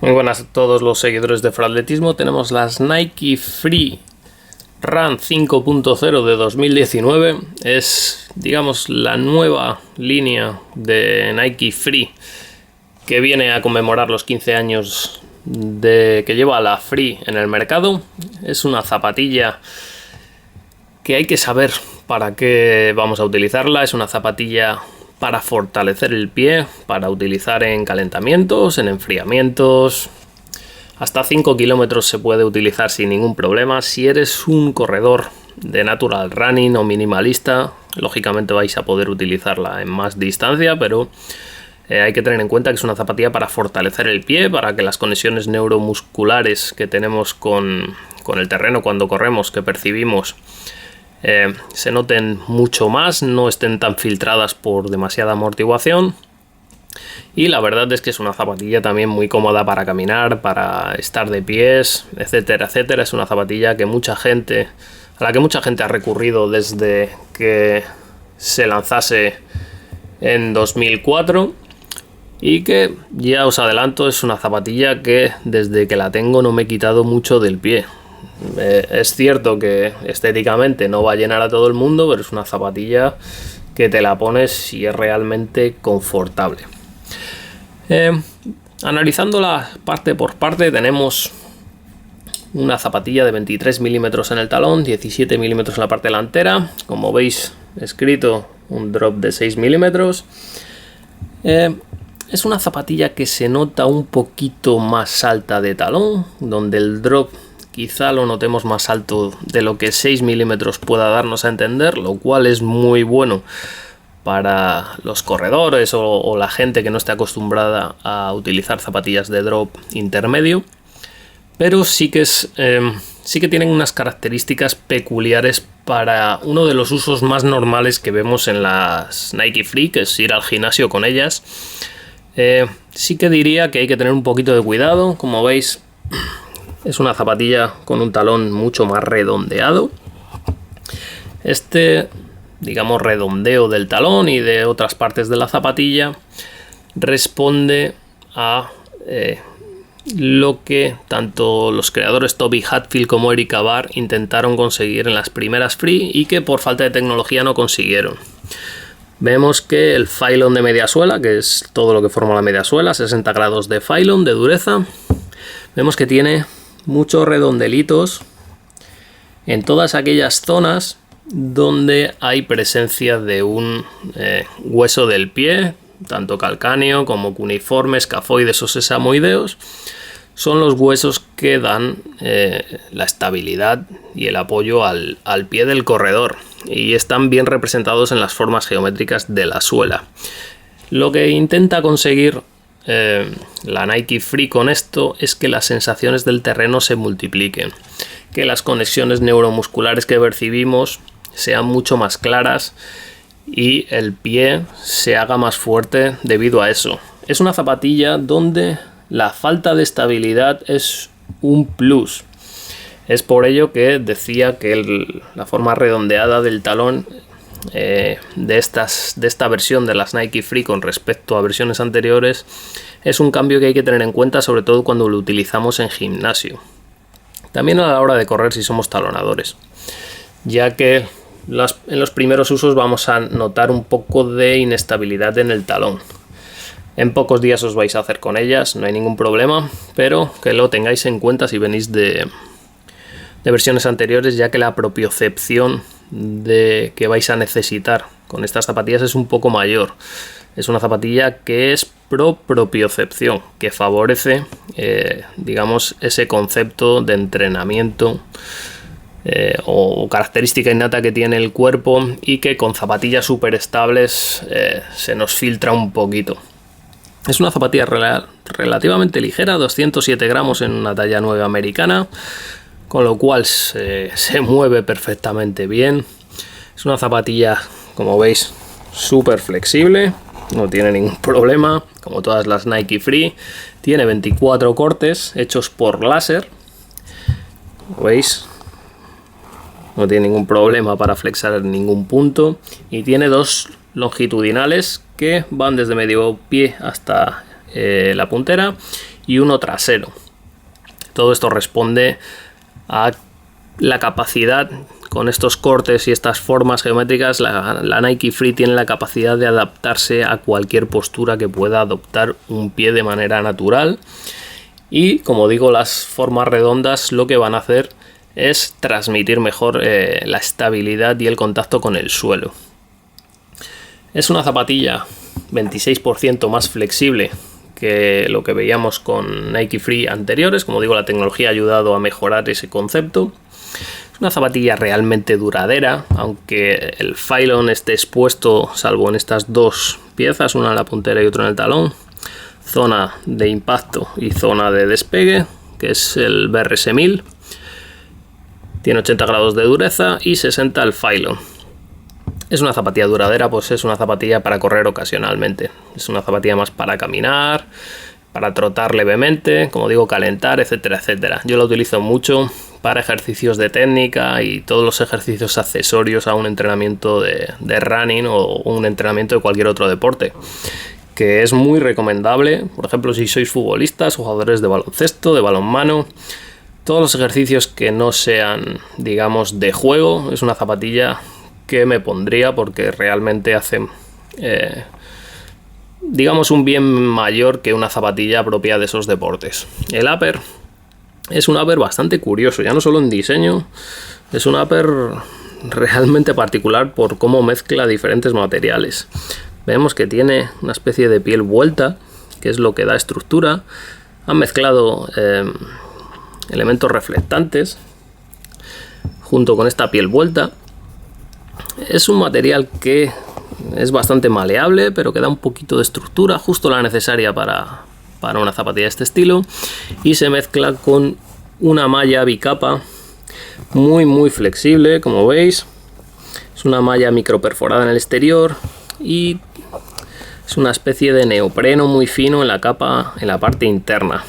Muy buenas a todos los seguidores de Fratletismo. Tenemos las Nike Free Run 5.0 de 2019. Es, digamos, la nueva línea de Nike Free que viene a conmemorar los 15 años de que lleva la Free en el mercado. Es una zapatilla que hay que saber para qué vamos a utilizarla. Es una zapatilla para fortalecer el pie, para utilizar en calentamientos, en enfriamientos. Hasta 5 kilómetros se puede utilizar sin ningún problema. Si eres un corredor de natural running o minimalista, lógicamente vais a poder utilizarla en más distancia, pero hay que tener en cuenta que es una zapatilla para fortalecer el pie, para que las conexiones neuromusculares que tenemos con el terreno cuando corremos, que percibimos, se noten mucho más, no estén tan filtradas por demasiada amortiguación. Y la verdad es que es una zapatilla también muy cómoda para caminar, para estar de pies, etcétera, etcétera. Es una zapatilla que a la que mucha gente ha recurrido desde que se lanzase en 2004 y que, ya os adelanto, es una zapatilla que desde que la tengo no me he quitado mucho del pie. Es cierto que estéticamente no va a llenar a todo el mundo, pero es una zapatilla que te la pones y es realmente confortable. Analizándola parte por parte, tenemos una zapatilla de 23 milímetros en el talón, 17 milímetros en la parte delantera. Como veis, escrito un drop de 6 milímetros. Es una zapatilla que se nota un poquito más alta de talón, donde el drop quizá lo notemos más alto de lo que 6 milímetros pueda darnos a entender, lo cual es muy bueno para los corredores o la gente que no esté acostumbrada a utilizar zapatillas de drop intermedio, pero sí que tienen unas características peculiares para uno de los usos más normales que vemos en las Nike Free, que es ir al gimnasio con ellas. Sí que diría que hay que tener un poquito de cuidado. Como veis, es una zapatilla con un talón mucho más redondeado. Digamos, redondeo del talón y de otras partes de la zapatilla responde a lo que tanto los creadores Toby Hatfield como Erica Barr intentaron conseguir en las primeras Free y que por falta de tecnología no consiguieron. Vemos que el phylon de media suela, que es todo lo que forma la media suela, 60 grados de phylon de dureza, vemos que tiene muchos redondelitos en todas aquellas zonas donde hay presencia de un hueso del pie, tanto calcáneo como cuneiforme, escafoides o sesamoideos. Son los huesos que dan la estabilidad y el apoyo al pie del corredor, y están bien representados en las formas geométricas de la suela. Lo que intenta conseguir la Nike Free con esto es que las sensaciones del terreno se multipliquen, que las conexiones neuromusculares que percibimos sean mucho más claras y el pie se haga más fuerte debido a eso. Es una zapatilla donde la falta de estabilidad es un plus. Es por ello que decía que la forma redondeada del talón de esta versión de las Nike Free con respecto a versiones anteriores es un cambio que hay que tener en cuenta, sobre todo cuando lo utilizamos en gimnasio. También a la hora de correr si somos talonadores, ya que en los primeros usos vamos a notar un poco de inestabilidad en el talón. En pocos días os vais a hacer con ellas, no hay ningún problema, pero que lo tengáis en cuenta si venís de versiones anteriores, ya que la propiocepción que vais a necesitar con estas zapatillas es un poco mayor. Es una zapatilla que es propiocepción, que favorece digamos, ese concepto de entrenamiento o característica innata que tiene el cuerpo, y que con zapatillas súper estables se nos filtra un poquito. Es una zapatilla relativamente ligera, 207 gramos en una talla 9 americana, con lo cual se mueve perfectamente bien. Es una zapatilla, como veis, súper flexible, no tiene ningún problema, como todas las Nike Free. Tiene 24 cortes hechos por láser, como veis, no tiene ningún problema para flexar en ningún punto, y tiene dos longitudinales que van desde medio pie hasta la puntera, y uno trasero. Todo esto responde a la capacidad, con estos cortes y estas formas geométricas, la Nike Free tiene la capacidad de adaptarse a cualquier postura que pueda adoptar un pie de manera natural. Y como digo, las formas redondas lo que van a hacer es transmitir mejor la estabilidad y el contacto con el suelo. Es una zapatilla 26% más flexible que lo que veíamos con Nike Free anteriores. Como digo, la tecnología ha ayudado a mejorar ese concepto. Es una zapatilla realmente duradera, aunque el Phylon esté expuesto, salvo en estas dos piezas, una en la puntera y otra en el talón. Zona de impacto y zona de despegue, que es el BRS 1000. Tiene 80 grados de dureza y 60 el Phylon. Es una zapatilla duradera, pues es una zapatilla para correr ocasionalmente. Es una zapatilla más para caminar, para trotar levemente, como digo, calentar, etcétera, etcétera. Yo la utilizo mucho para ejercicios de técnica y todos los ejercicios accesorios a un entrenamiento de running o un entrenamiento de cualquier otro deporte, que es muy recomendable. Por ejemplo, si sois futbolistas, jugadores de baloncesto, de balonmano, todos los ejercicios que no sean, digamos, de juego, es una zapatilla que me pondría porque realmente hace, digamos, un bien mayor que una zapatilla propia de esos deportes. El upper es un upper bastante curioso, ya no solo en diseño, es un upper realmente particular por cómo mezcla diferentes materiales. Vemos que tiene una especie de piel vuelta, que es lo que da estructura. Han mezclado elementos reflectantes junto con esta piel vuelta. Es un material que es bastante maleable, pero que da un poquito de estructura, justo la necesaria para una zapatilla de este estilo, y se mezcla con una malla bicapa muy flexible, como veis. Es una malla microperforada en el exterior y es una especie de neopreno muy fino en la capa, en la parte interna.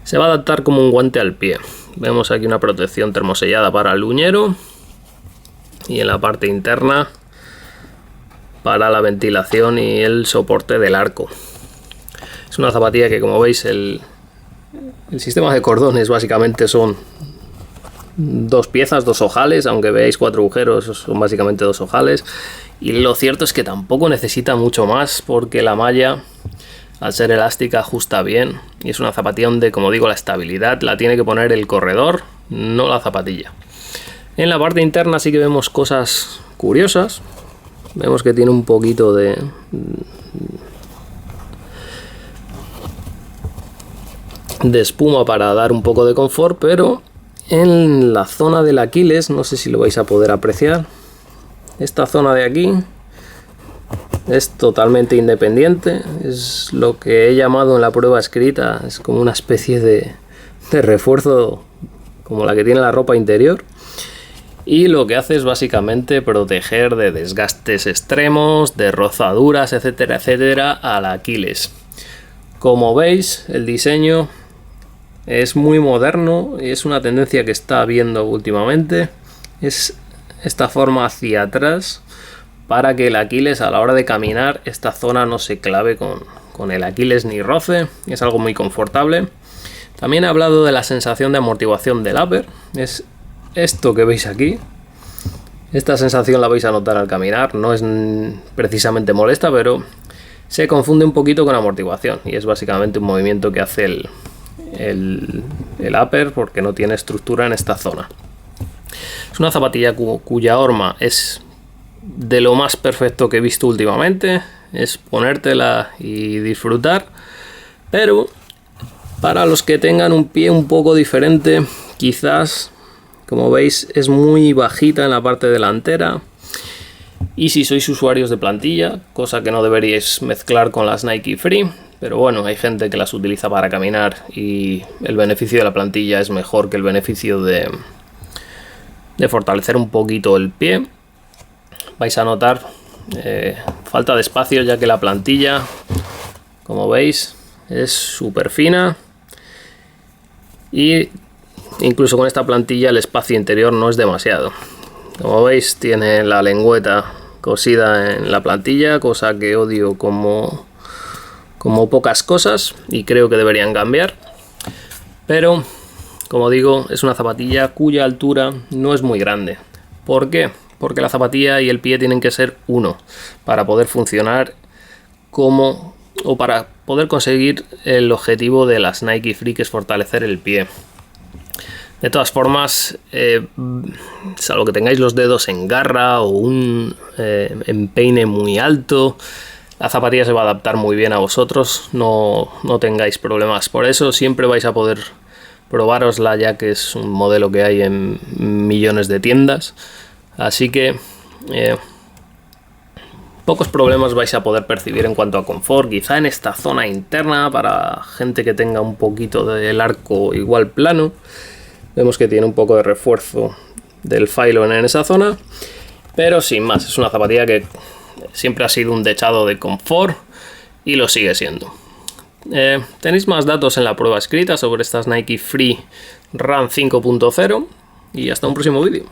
Se va a adaptar como un guante al pie. Vemos aquí una protección termosellada para el uñero y en la parte interna para la ventilación y el soporte del arco. Es una zapatilla que, como veis, el sistema de cordones básicamente son dos piezas, dos ojales, aunque veáis 4 agujeros, son básicamente 2 ojales. Y lo cierto es que tampoco necesita mucho más porque la malla, al ser elástica, ajusta bien. Y es una zapatilla donde, como digo, la estabilidad la tiene que poner el corredor, no la zapatilla. En la parte interna sí que vemos cosas curiosas. Vemos que tiene un poquito de espuma para dar un poco de confort, pero en la zona del Aquiles, no sé si lo vais a poder apreciar, esta zona de aquí es totalmente independiente. Es lo que he llamado en la prueba escrita, es como una especie de refuerzo como la que tiene la ropa interior, y lo que hace es básicamente proteger de desgastes extremos, de rozaduras, etcétera, etcétera, al Aquiles. Como veis, el diseño es muy moderno y es una tendencia que está habiendo últimamente. Es esta forma hacia atrás para que el Aquiles, a la hora de caminar, esta zona no se clave con el Aquiles ni roce. Es algo muy confortable. También he hablado de la sensación de amortiguación del upper. Es esto que veis aquí. Esta sensación la vais a notar al caminar. No es precisamente molesta, pero se confunde un poquito con amortiguación. Y es básicamente un movimiento que hace el upper porque no tiene estructura en esta zona. Es una zapatilla cuya horma es de lo más perfecto que he visto últimamente. Es ponértela y disfrutar. Pero para los que tengan un pie un poco diferente, quizás, como veis, es muy bajita en la parte delantera. Y si sois usuarios de plantilla, cosa que no deberíais mezclar con las Nike Free, pero bueno, hay gente que las utiliza para caminar y el beneficio de la plantilla es mejor que el beneficio de fortalecer un poquito el pie. Vais a notar falta de espacio, ya que la plantilla, como veis, es súper fina, y incluso con esta plantilla el espacio interior no es demasiado. Como veis, tiene la lengüeta cosida en la plantilla, cosa que odio como como pocas cosas y creo que deberían cambiar. Pero, como digo, es una zapatilla cuya altura no es muy grande. ¿Por qué? Porque la zapatilla y el pie tienen que ser uno para poder funcionar para poder conseguir el objetivo de las Nike Free, que es fortalecer el pie. De todas formas, salvo que tengáis los dedos en garra o un empeine muy alto, la zapatilla se va a adaptar muy bien a vosotros, no tengáis problemas por eso. Siempre vais a poder probárosla, ya que es un modelo que hay en millones de tiendas, así que pocos problemas vais a poder percibir en cuanto a confort. Quizá en esta zona interna, para gente que tenga un poquito del arco igual plano, vemos que tiene un poco de refuerzo del Phylon en esa zona, pero sin más, es una zapatilla que siempre ha sido un dechado de confort y lo sigue siendo. Tenéis más datos en la prueba escrita sobre estas Nike Free Run 5.0 y hasta un próximo vídeo.